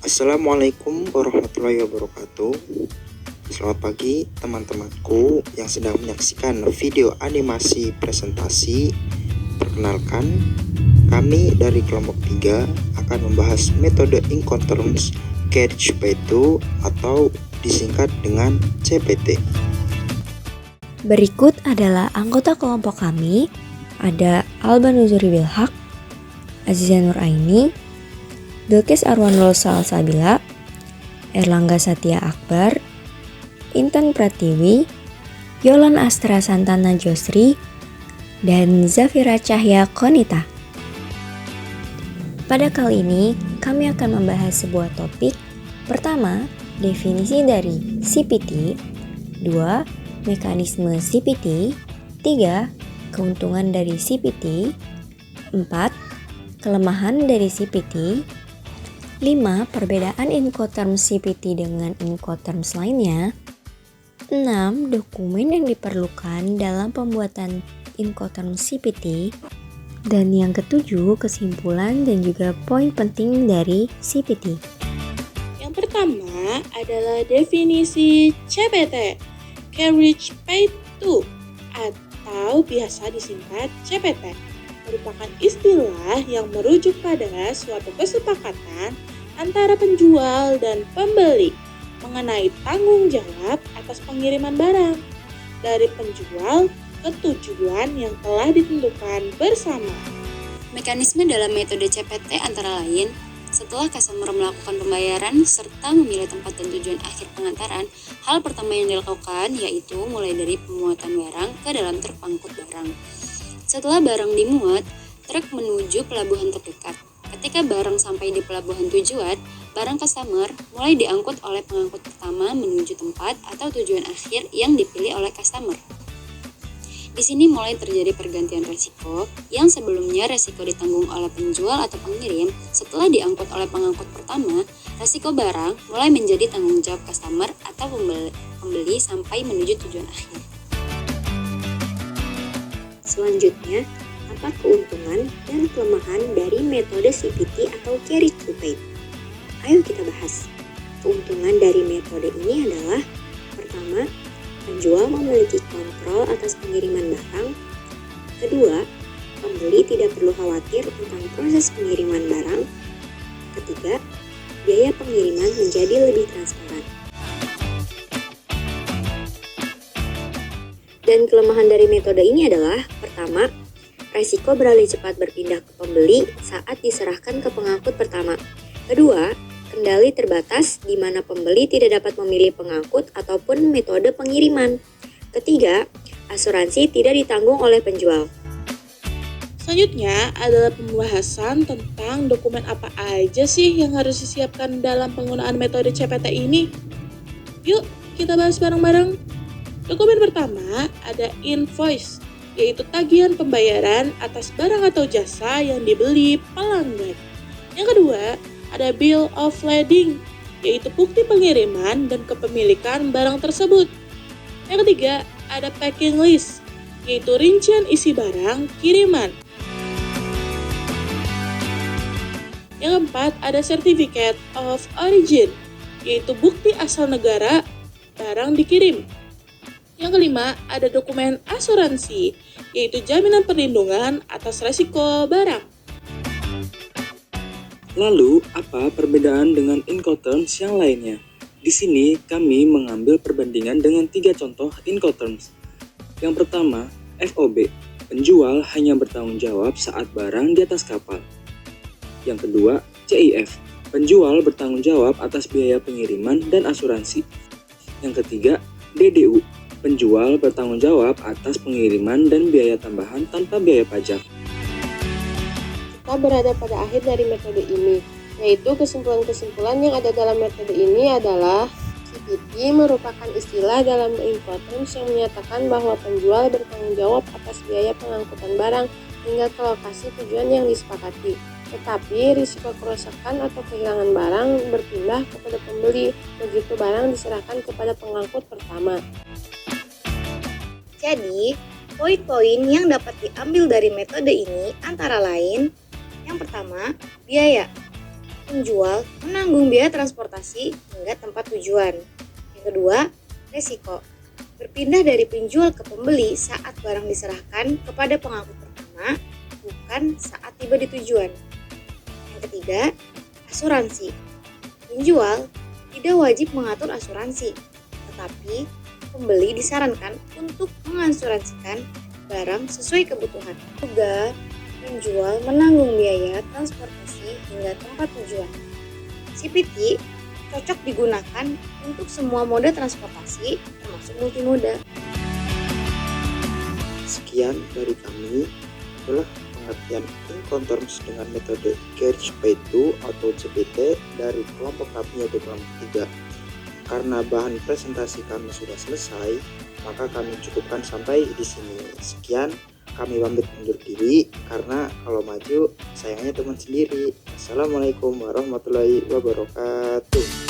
Assalamualaikum warahmatullahi wabarakatuh. Selamat pagi teman-temanku yang sedang menyaksikan video animasi presentasi. Perkenalkan, kami dari kelompok 3 akan membahas metode Incoterms Carriage P2 atau disingkat dengan CPT. Berikut adalah anggota kelompok kami. Ada Alba Nuzuri Bilhak, Aziza Nuraini, Bilqis Arwanul Salsabila, Erlangga Satya Akbar, Intan Pratiwi, Yolan Astra Santana Josri, dan Zafira Cahya Konita. Pada kali ini, kami akan membahas sebuah topik. Pertama, definisi dari CPT. 2. Mekanisme CPT. 3. Keuntungan dari CPT. 4. Kelemahan dari CPT. 5. Perbedaan Incoterms CPT dengan Incoterms lainnya. 6. Dokumen yang diperlukan dalam pembuatan Incoterms CPT. Dan yang ketujuh, kesimpulan dan juga poin penting dari CPT. Yang pertama adalah definisi CPT, Carriage P2 atau biasa disingkat CPT, merupakan istilah yang merujuk pada suatu kesepakatan antara penjual dan pembeli mengenai tanggung jawab atas pengiriman barang dari penjual ke tujuan yang telah ditentukan bersama. Mekanisme dalam metode CPT antara lain, setelah customer melakukan pembayaran serta memilih tempat dan tujuan akhir pengantaran, hal pertama yang dilakukan yaitu mulai dari pemuatan barang ke dalam truk pengangkut barang. Setelah barang dimuat, truk menuju pelabuhan terdekat. Ketika barang sampai di pelabuhan tujuan, barang customer mulai diangkut oleh pengangkut pertama menuju tempat atau tujuan akhir yang dipilih oleh customer. Di sini mulai terjadi pergantian resiko, yang sebelumnya resiko ditanggung oleh penjual atau pengirim. Setelah diangkut oleh pengangkut pertama, resiko barang mulai menjadi tanggung jawab customer atau pembeli sampai menuju tujuan akhir. Selanjutnya, apa keuntungan dan kelemahan dari metode CPT atau Carriage to Pay? Ayo kita bahas. Keuntungan dari metode ini adalah: pertama, penjual memiliki kontrol atas pengiriman barang. Kedua, pembeli tidak perlu khawatir tentang proses pengiriman barang. Ketiga, biaya pengiriman menjadi lebih transparan. Dan kelemahan dari metode ini adalah: pertama, resiko beralih cepat berpindah ke pembeli saat diserahkan ke pengangkut pertama. Kedua, kendali terbatas di mana pembeli tidak dapat memilih pengangkut ataupun metode pengiriman. Ketiga, asuransi tidak ditanggung oleh penjual. Selanjutnya adalah pembahasan tentang dokumen apa aja sih yang harus disiapkan dalam penggunaan metode CPT ini. Yuk kita bahas bareng-bareng. Dokumen pertama ada invoice, yaitu tagihan pembayaran atas barang atau jasa yang dibeli pelanggan. Yang kedua, ada bill of lading, yaitu bukti pengiriman dan kepemilikan barang tersebut. Yang ketiga, ada packing list, yaitu rincian isi barang kiriman. Yang keempat, ada certificate of origin, yaitu bukti asal negara barang dikirim. Yang kelima, ada dokumen asuransi, yaitu jaminan perlindungan atas resiko barang. Lalu, apa perbedaan dengan Incoterms yang lainnya? Di sini, kami mengambil perbandingan dengan 3 contoh Incoterms. Yang pertama, FOB. Penjual hanya bertanggung jawab saat barang di atas kapal. Yang kedua, CIF. Penjual bertanggung jawab atas biaya pengiriman dan asuransi. Yang ketiga, DDU. Penjual bertanggung jawab atas pengiriman dan biaya tambahan tanpa biaya pajak. Kita berada pada akhir dari metode ini, yaitu kesimpulan-kesimpulan yang ada dalam metode ini adalah: CPT merupakan istilah dalam Incoterms yang menyatakan bahwa penjual bertanggung jawab atas biaya pengangkutan barang hingga ke lokasi tujuan yang disepakati, tetapi risiko kerusakan atau kehilangan barang berpindah kepada pembeli begitu barang diserahkan kepada pengangkut pertama. Jadi, poin-poin yang dapat diambil dari metode ini antara lain: yang pertama, biaya. penjual menanggung biaya transportasi hingga tempat tujuan. Yang kedua, resiko. Berpindah dari penjual ke pembeli saat barang diserahkan kepada pengangkut pertama, bukan saat tiba di tujuan. Yang ketiga, asuransi. Penjual tidak wajib mengatur asuransi, tetapi pembeli disarankan untuk mengasuransikan barang sesuai kebutuhan. Juga, penjual menanggung biaya transportasi hingga tempat tujuan. CPT cocok digunakan untuk semua moda transportasi termasuk multimoda. Sekian dari kami adalah pengertian Incoterms dengan metode Carriage Paid To atau CPT dari kelompok kami yaitu kelompok 3. Karena bahan presentasi kami sudah selesai, maka kami cukupkan sampai di sini. Sekian, kami pamit undur diri karena kalau maju sayangnya teman sendiri. Assalamualaikum warahmatullahi wabarakatuh.